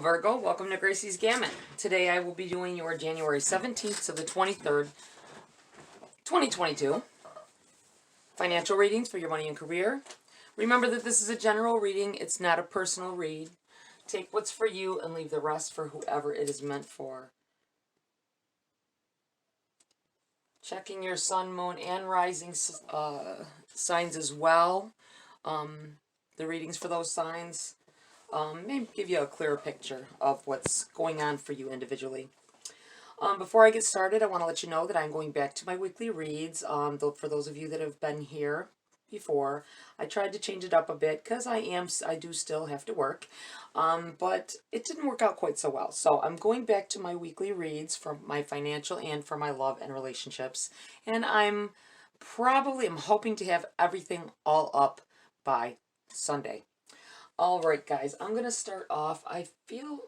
Virgo, welcome to Gracie's Gamut. Today I will be doing your January 17th to the 23rd, 2022 financial readings for your money and career. Remember that this is a general reading, it's not a personal read. Take what's for you and leave the rest for whoever it is meant for. Checking your sun, moon, and rising signs as well. The readings for those signs. Maybe give you a clearer picture of what's going on for you individually. Before I get started, I want to let you know that I'm going back to my weekly reads. For those of you that have been here before, I tried to change it up a bit because I do still have to work, but it didn't work out quite so well. So I'm going back to my weekly reads for my financial and for my love and relationships, and I'm hoping to have everything all up by Sunday. Alright guys, I'm going to start off. I feel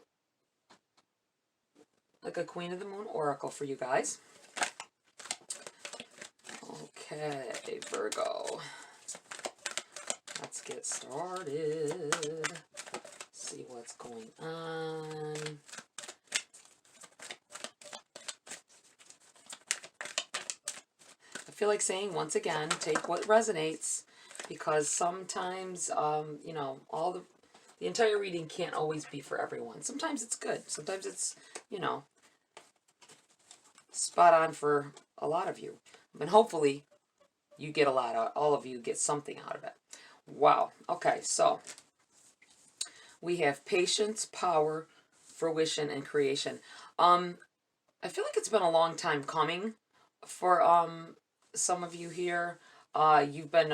like a Queen of the Moon Oracle for you guys. Okay, Virgo. Let's get started. See what's going on. I feel like saying once again, take what resonates. Because sometimes, you know, the entire reading can't always be for everyone. Sometimes it's good. Sometimes it's, you know, spot on for a lot of you. And hopefully you get all of you get something out of it. Wow. Okay, so we have patience, power, fruition, and creation. I feel like it's been a long time coming for some of you here. You've been,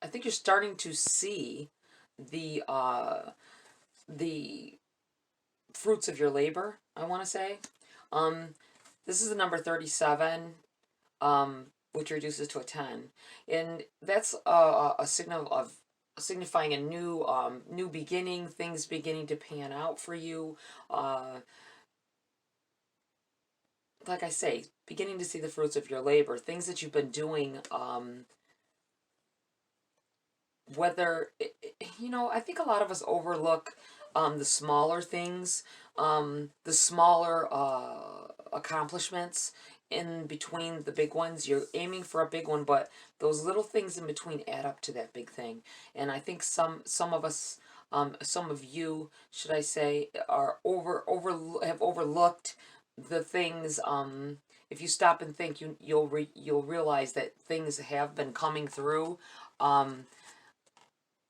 I think you're starting to see the fruits of your labor, I want to say. This is the number 37, which reduces to a 10. And that's a signal of signifying a new beginning, things beginning to pan out for you. Like I say, beginning to see the fruits of your labor, things that you've been doing, whether, you know, I think a lot of us overlook the smaller things, the smaller accomplishments in between the big ones. You're aiming for a big one, but those little things in between add up to that big thing. And I think some of us, some of you, should I say, are have overlooked the things. If you stop and think, you'll realize that things have been coming through.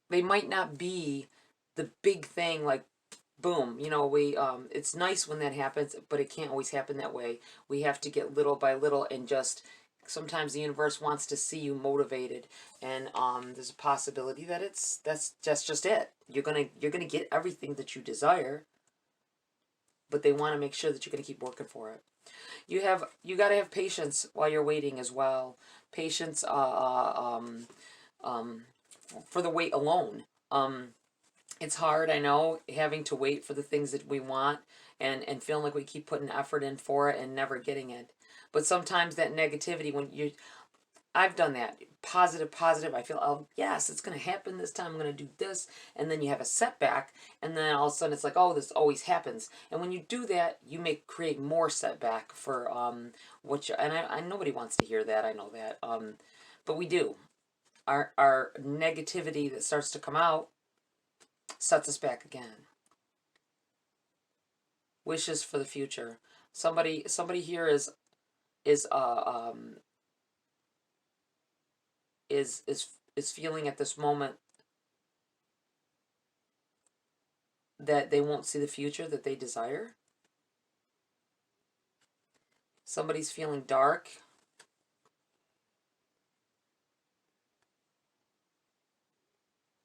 They might not be the big thing, like boom, you know, it's nice when that happens, but it can't always happen that way. We have to get little by little, and just sometimes the universe wants to see you motivated, and there's a possibility that that's just it. You're gonna get everything that you desire, but they want to make sure that you're going to keep working for it. You got to have patience while you're waiting as well. Patience for the wait alone. It's hard, I know, having to wait for the things that we want, and feeling like we keep putting effort in for it and never getting it. But sometimes that negativity, I've done that. Positive. I feel, oh, yes, it's going to happen this time. I'm going to do this. And then you have a setback. And then all of a sudden it's like, oh, this always happens. And when you do that, you may create more setback for and nobody wants to hear that. I know that. But we do. Our negativity that starts to come out sets us back again. Wishes for the future. Somebody here is feeling at this moment that they won't see the future that they desire. Somebody's feeling dark.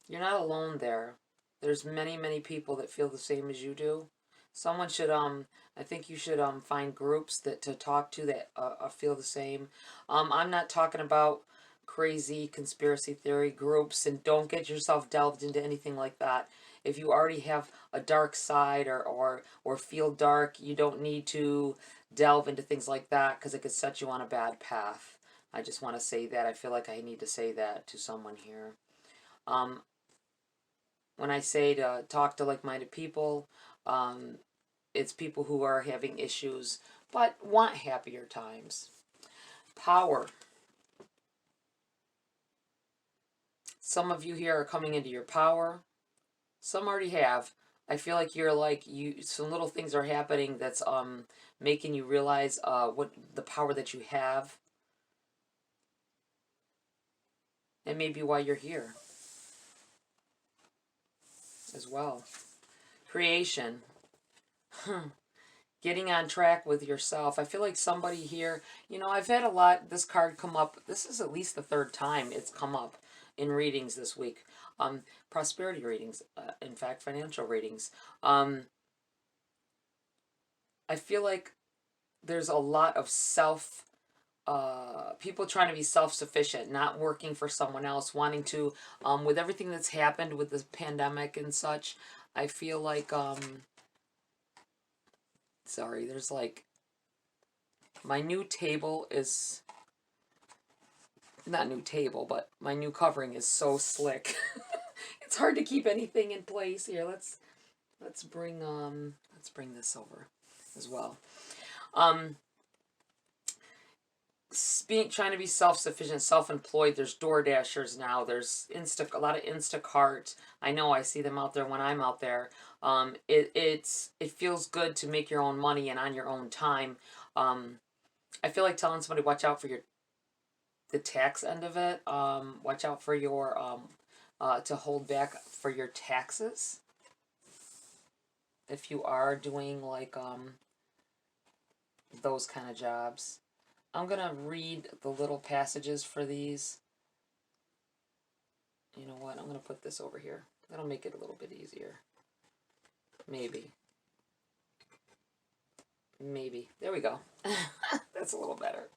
You're not alone there. There's many people that feel the same as you do. Someone should, I think you should find groups to talk to that feel the same. I'm not talking about crazy conspiracy theory groups, and don't get yourself delved into anything like that. If you already have a dark side or feel dark, you don't need to delve into things like that, because it could set you on a bad path. I just want to say that. I feel like I need to say that to someone here. when I say to talk to like-minded people, it's people who are having issues but want happier times. Power. Some of you here are coming into your power. Some already have. I feel like you're like some little things are happening that's making you realize what the power that you have, and maybe why you're here as well. Creation. Getting on track with yourself. I feel like somebody here, you know, I've had a lot, this card come up. This is at least the third time it's come up in readings this week. Prosperity readings, in fact, financial readings. I feel like there's a lot of people trying to be self-sufficient, not working for someone else, wanting to, with everything that's happened with this pandemic and such, I feel like, sorry, there's like, my new table is, not new table, but my new covering is so slick. It's hard to keep anything in place here. Let's bring this over as well. Trying to be self-sufficient, self-employed. There's Door Dashers now. There's a lot of Instacart. I know, I see them out there when I'm out there. It feels good to make your own money and on your own time. I feel like telling somebody, watch out for the tax end of it. Watch out for your to hold back for your taxes if you are doing like those kind of jobs. I'm going to read the little passages for these. You know what? I'm going to put this over here. That'll make it a little bit easier. Maybe. Maybe. There we go. That's a little better.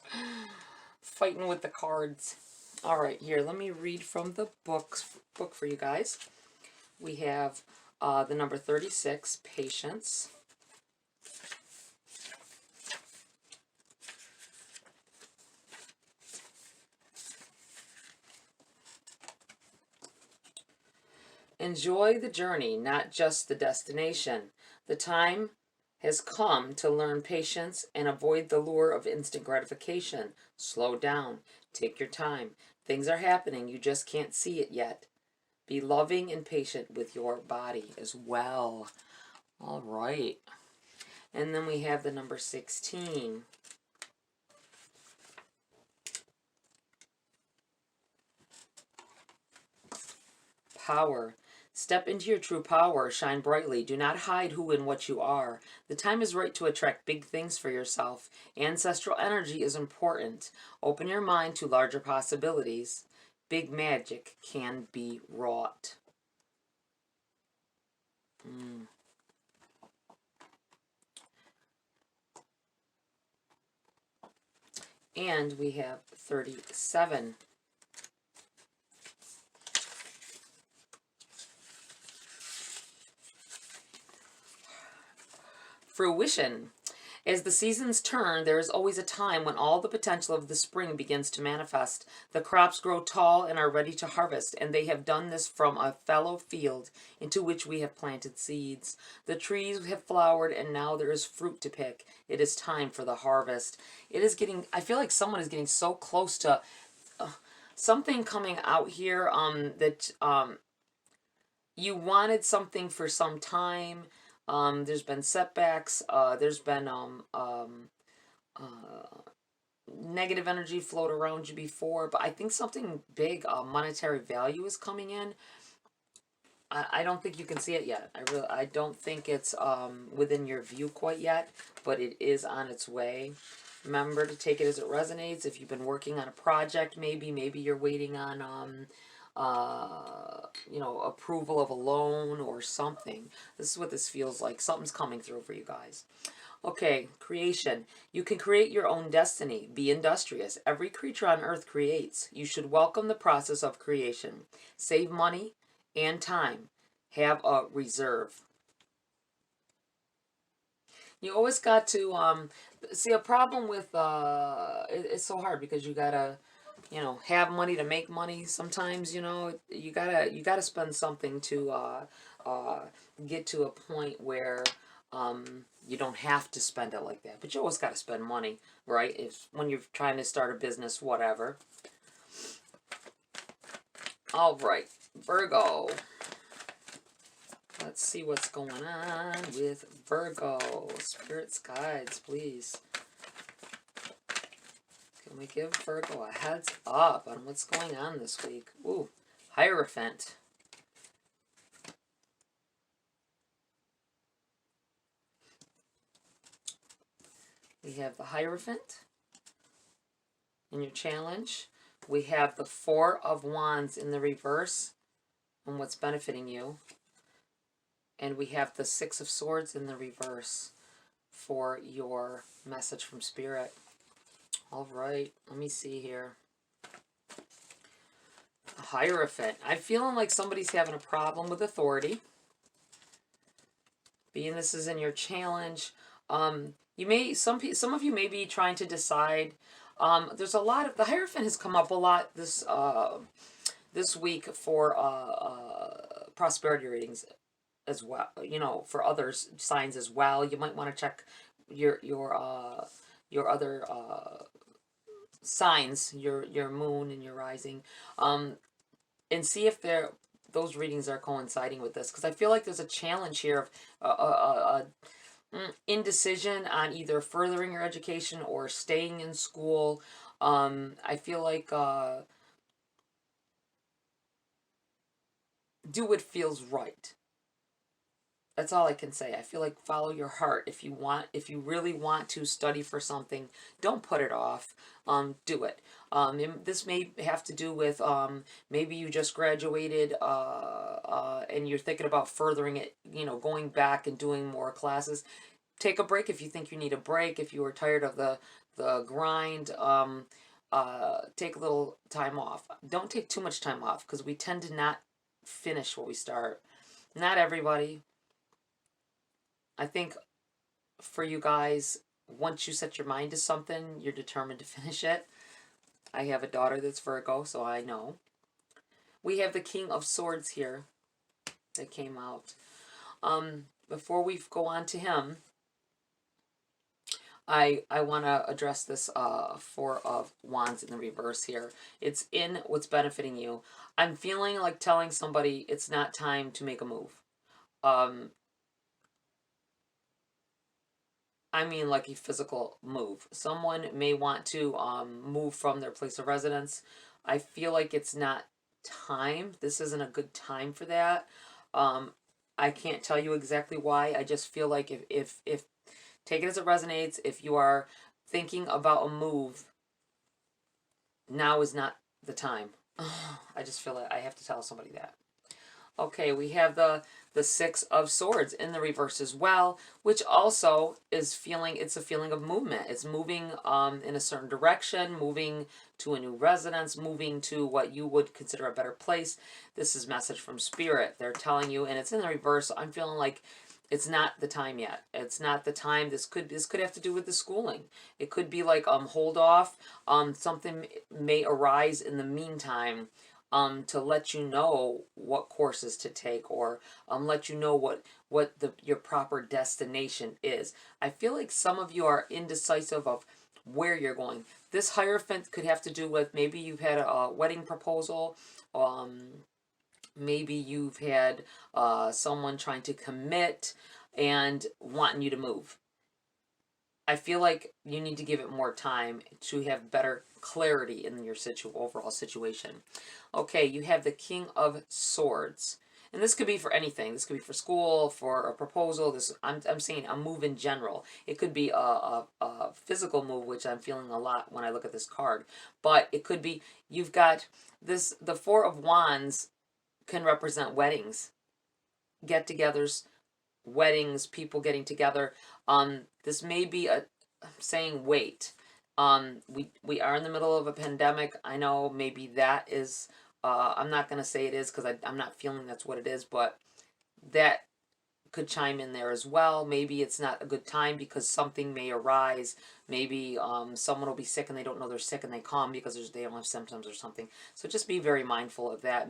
Fighting with the cards. All right, here. Let me read from the book for you guys. We have the number 36, Patience. Enjoy the journey, not just the destination. The time has come to learn patience and avoid the lure of instant gratification. Slow down. Take your time. Things are happening. You just can't see it yet. Be loving and patient with your body as well. All right. And then we have the number 16. Power. Step into your true power. Shine brightly. Do not hide who and what you are. The time is right to attract big things for yourself. Ancestral energy is important. Open your mind to larger possibilities. Big magic can be wrought. And we have 37. Fruition. As the seasons turn, there is always a time when all the potential of the spring begins to manifest. The crops grow tall and are ready to harvest, and they have done this from a fallow field into which we have planted seeds. The trees have flowered, and now there is fruit to pick. It is time for the harvest. It is getting, I feel like someone is getting so close to something coming out here that you wanted something for some time. There's been setbacks. There's been negative energy float around you before, but I think something big, monetary value is coming in. I don't think you can see it yet. I don't think it's within your view quite yet, but it is on its way. Remember to take it as it resonates. If you've been working on a project, maybe you're waiting on you know, approval of a loan or something. This is what this feels like. Something's coming through for you guys. Okay, creation. You can create your own destiny. Be industrious. Every creature on earth creates. You should welcome the process of creation. Save money and time. Have a reserve. You always got to, see, a problem with, it's so hard because you gotta you know, have money to make money. Sometimes, you know, you gotta spend something to get to a point where you don't have to spend it like that. But you always gotta spend money, right? If when you're trying to start a business, whatever. All right, Virgo. Let's see what's going on with Virgo. Spirits, guides, please. Can we give Virgo a heads up on what's going on this week? Ooh, Hierophant. We have the Hierophant in your challenge. We have the Four of Wands in the reverse and what's benefiting you. And we have the Six of Swords in the reverse for your message from Spirit. All right, let me see here. Hierophant. I'm feeling like somebody's having a problem with authority. Being this is in your challenge, you may some of you may be trying to decide. There's a lot of the Hierophant has come up a lot this this week for prosperity readings as well. You know, for others signs as well. You might want to check your other signs, your moon and your rising, and see if those readings are coinciding with this, because I feel like there's a challenge here of indecision on either furthering your education or staying in school. I feel like do what feels right. That's all I can say. I feel like follow your heart. If you really want to study for something, don't put it off. Do it. This may have to do with maybe you just graduated and you're thinking about furthering it, you know, going back and doing more classes. Take a break if you think you need a break. If you are tired of the grind, take a little time off. Don't take too much time off, because we tend to not finish what we start. Not everybody. I think for you guys, once you set your mind to something, you're determined to finish it. I have a daughter that's Virgo, so I know. We have the King of Swords here that came out. Before we go on to him, I want to address this Four of Wands in the reverse here. It's in what's benefiting you. I'm feeling like telling somebody it's not time to make a move. I mean like a physical move. Someone may want to move from their place of residence. I feel like it's not time. This isn't a good time for that. I can't tell you exactly why. I just feel like if take it as it resonates, if you are thinking about a move, now is not the time. I just feel like I have to tell somebody that. Okay, we have the Six of Swords in the reverse as well, which also is it's a feeling of movement. It's moving in a certain direction, moving to a new residence, moving to what you would consider a better place. This is message from Spirit. They're telling you, and it's in the reverse. I'm feeling like it's not the time yet. It's not the time. This could have to do with the schooling. It could be like hold off. Something may arise in the meantime to let you know what courses to take, or let you know what your proper destination is. I feel like some of you are indecisive of where you're going. This Hierophant could have to do with maybe you've had a wedding proposal, maybe you've had someone trying to commit and wanting you to move. I feel like you need to give it more time to have better clarity in your overall situation. Okay, you have the King of Swords. And this could be for anything. This could be for school, for a proposal. I'm saying a move in general. It could be a physical move, which I'm feeling a lot when I look at this card. But it could be, you've got this, the Four of Wands can represent weddings, get-togethers, weddings, people getting together. This may be saying wait. We are in the middle of a pandemic. I know maybe that is, I'm not going to say it is, because I'm not feeling that's what it is, but that could chime in there as well. Maybe it's not a good time because something may arise. Maybe someone will be sick and they don't know they're sick and they come because they don't have symptoms or something. So just be very mindful of that,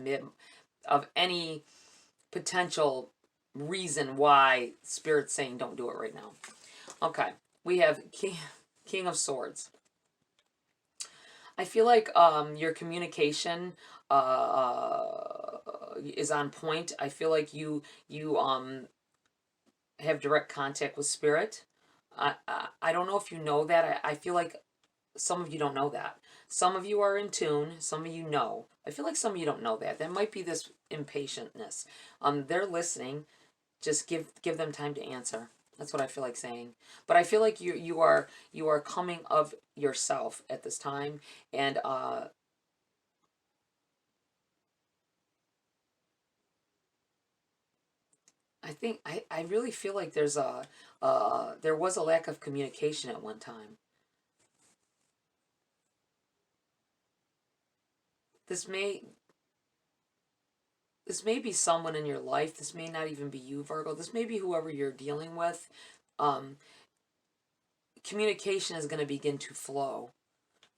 of any potential reason why Spirit's saying don't do it right now. Okay, we have King of Swords. I feel like your communication is on point. I feel like you have direct contact with Spirit. I don't know if you know that. I feel like some of you don't know that. Some of you are in tune. Some of you know. I feel like some of you don't know that. That might be this impatientness. They're listening. Just give them time to answer. That's what I feel like saying. But I feel like you are coming of yourself at this time, and I think I really feel like there was a lack of communication at one time. This may be someone in your life. This may not even be you, Virgo. This may be whoever you're dealing with. Communication is going to begin to flow.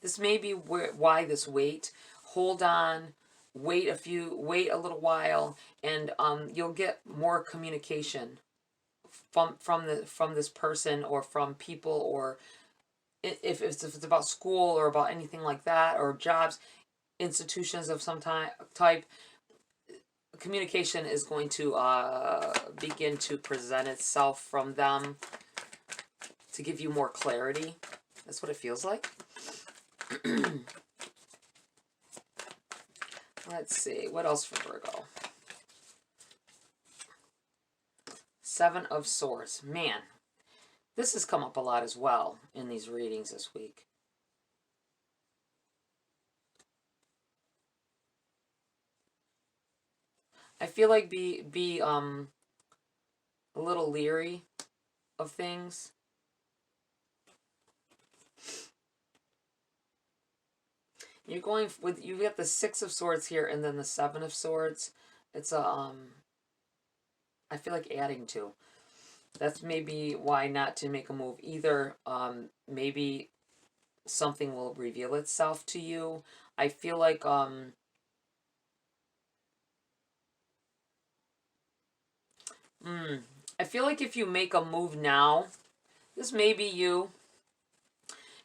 This may be why this wait. Hold on. Wait a little while, and you'll get more communication from this person, or from people, or if it's about school or about anything like that, or jobs, institutions of some type. Communication is going to begin to present itself from them to give you more clarity. That's what it feels like. Let's see, what else for Virgo? Seven of Swords. Man, this has come up a lot as well in these readings this week. I feel like be a little leery of things. You're going with, you got the Six of Swords here and then the Seven of Swords. It's a I feel like adding to. That's maybe why not to make a move either. Maybe something will reveal itself to you. I feel like I feel like if you make a move now, this may be you.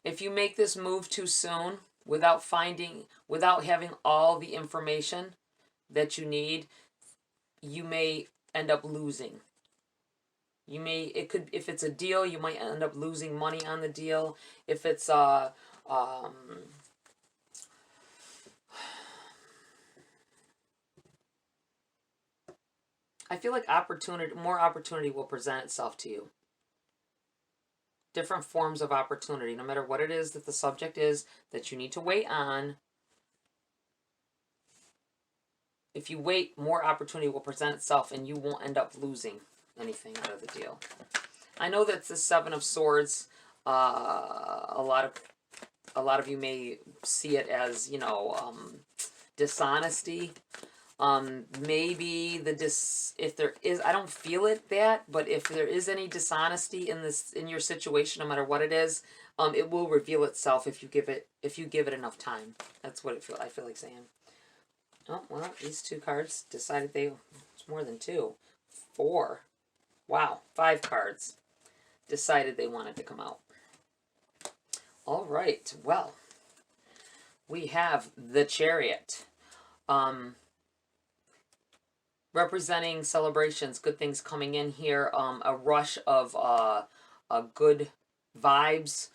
If you make this move too soon, without having all the information that you need, you may end up losing. If it's a deal, you might end up losing money on the deal. If it's I feel like more opportunity will present itself to you. Different forms of opportunity, no matter what it is that the subject is that you need to wait on. If you wait, more opportunity will present itself and you won't end up losing anything out of the deal. I know that's the Seven of Swords. A lot of you may see it as, dishonesty. Maybe if there is, I don't feel it but if there is any dishonesty in your situation, no matter what it is, it will reveal itself if you give it enough time. That's what I feel like saying. Oh, well, these two cards decided it's more than two. 4. Wow, 5 cards decided they wanted to come out. All right, well, we have the Chariot. Representing celebrations, good things coming in here, a rush of good vibes,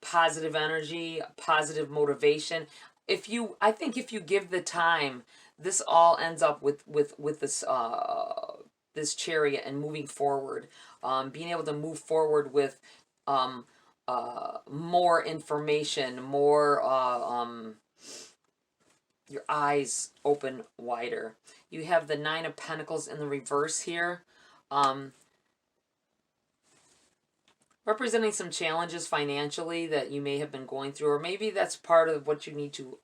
positive energy, positive motivation. I think if you give the time, this all ends up with this this Chariot and moving forward, being able to move forward with more information, more your eyes open wider. You have the Nine of Pentacles in the reverse here. Representing some challenges financially that you may have been going through, or maybe that's part of what you need to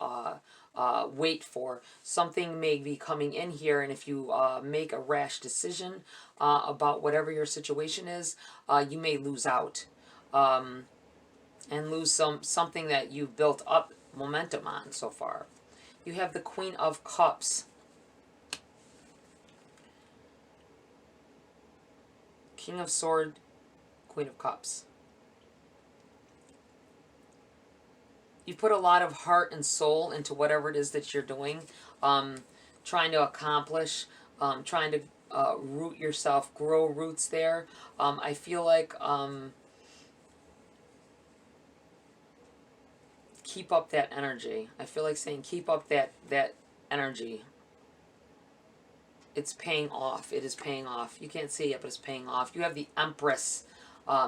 wait for. Something may be coming in here, and if you make a rash decision about whatever your situation is, you may lose out and lose something that you've built up momentum on so far. You have the Queen of Cups. King of Swords, Queen of Cups. You put a lot of heart and soul into whatever it is that you're doing, trying to accomplish, trying to root yourself, grow roots there. I feel like keep up that energy. I feel like saying keep up that energy. It's paying off. It is paying off. You can't see it, but it's paying off. You have the Empress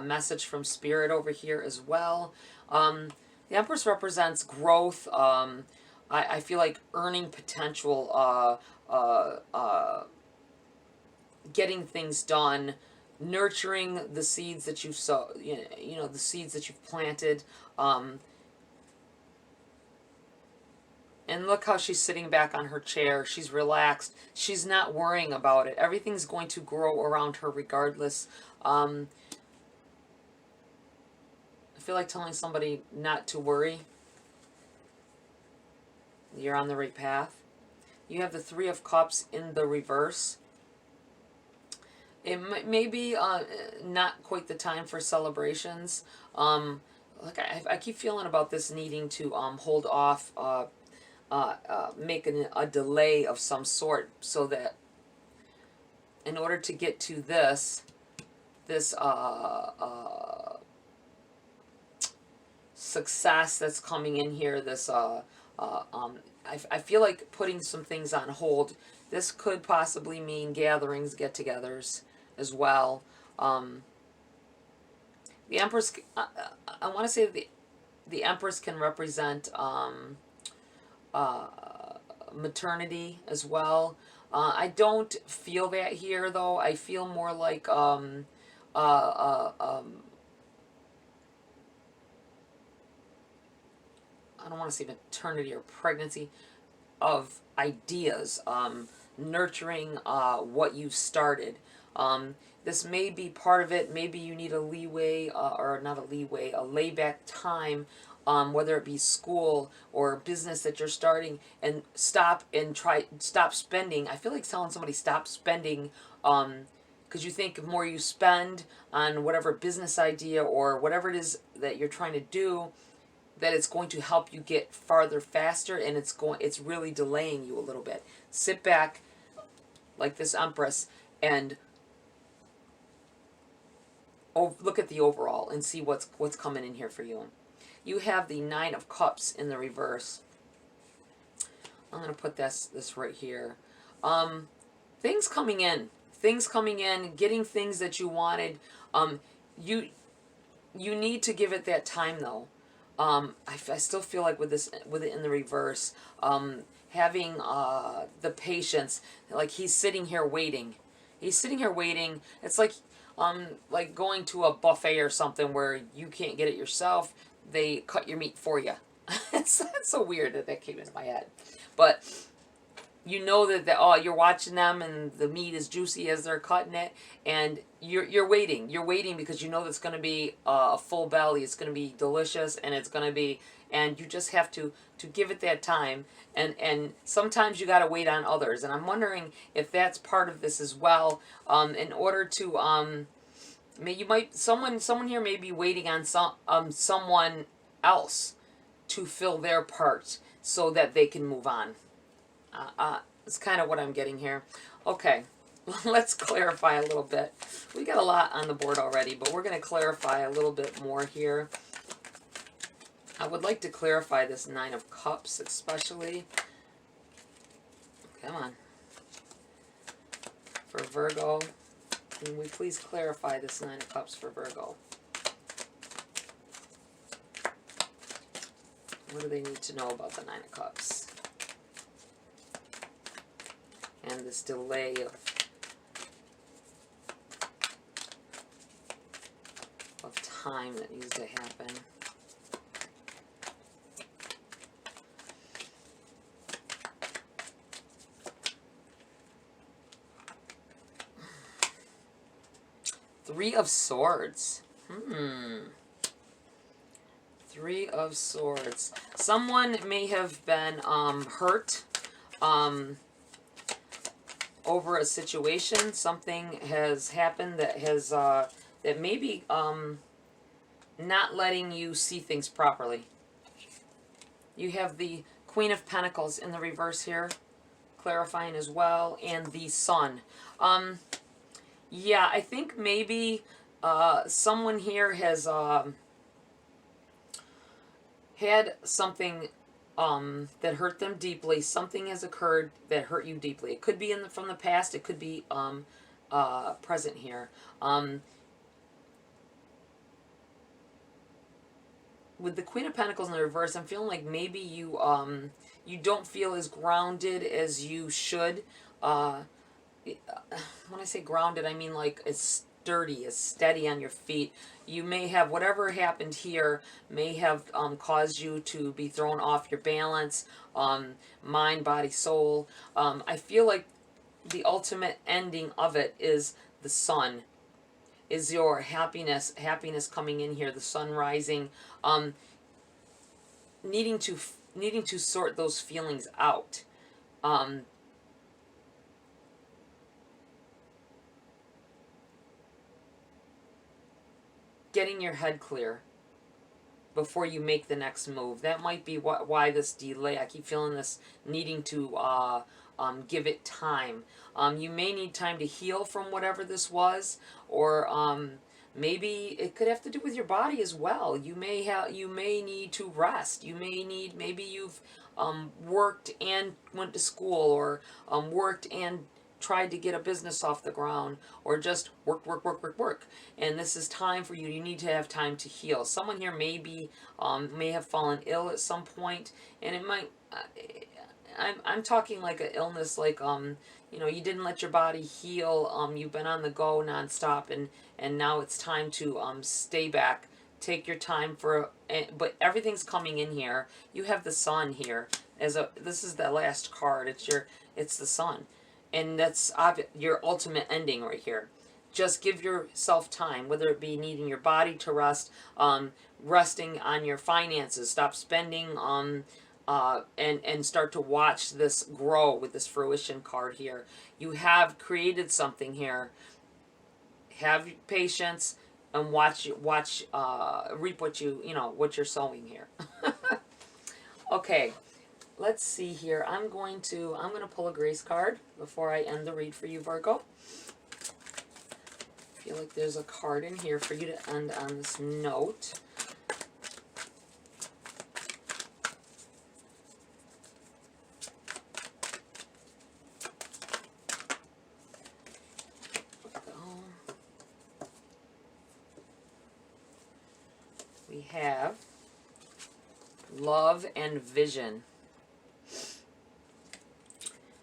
message from Spirit over here as well. The Empress represents growth. I feel like earning potential, getting things done, nurturing the seeds that you've sowed, you know, the seeds that you've planted. And look how she's sitting back on her chair. She's relaxed. She's not worrying about it. Everything's going to grow around her regardless. I feel like telling somebody not to worry. You're on the right path. You have the Three of Cups in the reverse. It may be not quite the time for celebrations. Like I keep feeling about this needing to hold off, make a delay of some sort, so that in order to get to this success that's coming in here, this I feel like putting some things on hold. This could possibly mean gatherings, get-togethers as well. The Empress, I want to say that the Empress can represent maternity as well. I don't feel that here, though. I feel more like I don't want to say maternity or pregnancy, of ideas, nurturing what you've started. This may be part of it. Maybe you need a leeway, or not a leeway, a layback time, whether it be school or business that you're starting, and stop spending. I feel like telling somebody stop spending, because you think the more you spend on whatever business idea or whatever it is that you're trying to do, that it's going to help you get farther faster, and it's really delaying you a little bit. Sit back like this Empress and look at the overall and see what's coming in here for you. You have the Nine of Cups in the reverse. I'm going to put this right here. Things coming in, getting things that you wanted. You need to give it that time, though. I still feel like with it in the reverse, having the patience, like he's sitting here waiting. He's sitting here waiting. It's like going to a buffet or something where you can't get it yourself. They cut your meat for you. It's so weird that came into my head. But you know that you're watching them and the meat is juicy as they're cutting it, and you're waiting. You're waiting because you know that's going to be a full belly. It's going to be delicious, and it's going to be, and you just have to give it that time. And sometimes you got to wait on others. And I'm wondering if that's part of this as well. In order to someone here may be waiting on someone else to fill their part so that they can move on. It's kind of what I'm getting here. Okay, let's clarify a little bit. We got a lot on the board already, but we're going to clarify a little bit more here. I would like to clarify this Nine of Cups especially. Come on. For Virgo, can we please clarify this Nine of Cups for Virgo? What do they need to know about the Nine of Cups? And this delay of time that needs to happen. Three of Swords. Three of Swords. Someone may have been hurt over a situation. Something has happened that has that maybe not letting you see things properly. You have the Queen of Pentacles in the reverse here, clarifying as well, and the Sun. Yeah, I think maybe someone here has had something that hurt them deeply. Something has occurred that hurt you deeply. It could be from the past. It could be present here. With the Queen of Pentacles in the reverse, I'm feeling like maybe you you don't feel as grounded as you should. When I say grounded, I mean like as sturdy, as steady on your feet. You may have, whatever happened here may have caused you to be thrown off your balance, mind, body, soul. I feel like the ultimate ending of it is the Sun, is your happiness coming in here, the sun rising, needing to sort those feelings out. Getting your head clear before you make the next move. That might be why this delay. I keep feeling this needing to give it time. You may need time to heal from whatever this was, or maybe it could have to do with your body as well. You may need to rest. You may need, maybe you've worked and went to school, or worked and tried to get a business off the ground, or just work, and this is time for you. You need to have time to heal. Someone here may have fallen ill at some point, and it might, I'm talking like an illness, like you know, you didn't let your body heal. You've been on the go nonstop, and now it's time to stay back, take your time but everything's coming in here. You have the Sun here this is the last card. It's the Sun. And that's your ultimate ending right here. Just give yourself time, whether it be needing your body to rest, resting on your finances, stop spending, and start to watch this grow with this fruition card here. You have created something here. Have patience and watch reap what what you're sowing here. Okay. Let's see here. I'm going to pull a Grace card before I end the read for you, Virgo. I feel like there's a card in here for you to end on this note. We have Love and Vision.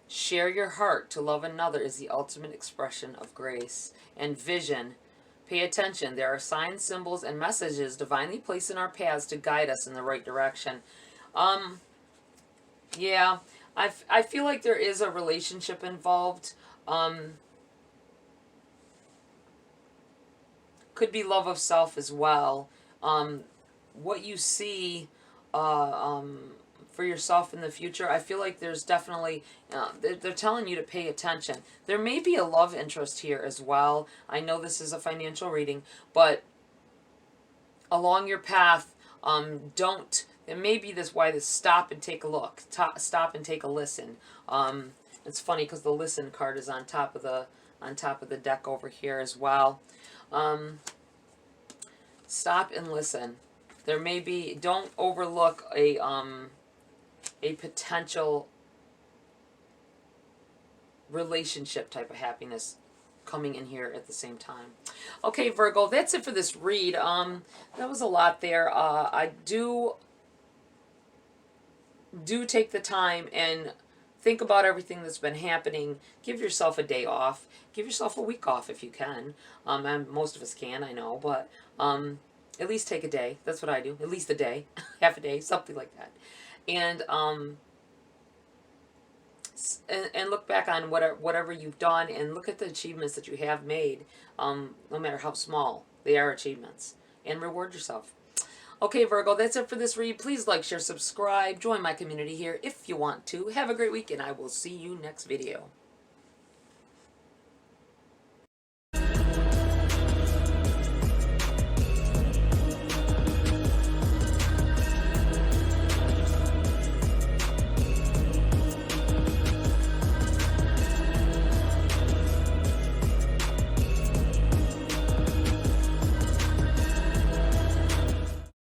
Share your heart. To love another is the ultimate expression of grace. And vision. Pay attention. There are signs, symbols, and messages divinely placed in our paths to guide us in the right direction. Yeah, I feel like there is a relationship involved. Could be love of self as well. What you see for yourself in the future, I feel like there's definitely, they're telling you to pay attention. There may be a love interest here as well. I know this is a financial reading, but along your path, it may be this stop and take a look, stop and take a listen. It's funny because the listen card is on top of the deck over here as well. Stop and listen. There may be, don't overlook a potential relationship type of happiness coming in here at the same time. Okay, Virgo, that's it for this read. That was a lot there. I do take the time and think about everything that's been happening. Give yourself a day off. Give yourself a week off if you can. And most of us can, I know, but at least take a day. That's what I do. At least a day, half a day, something like that. And and look back on whatever you've done, and look at the achievements that you have made. No matter how small, they are achievements. And reward yourself. Okay, Virgo, that's it for this read. Please like, share, subscribe. Join my community here if you want to. Have a great week, and I will see you next video.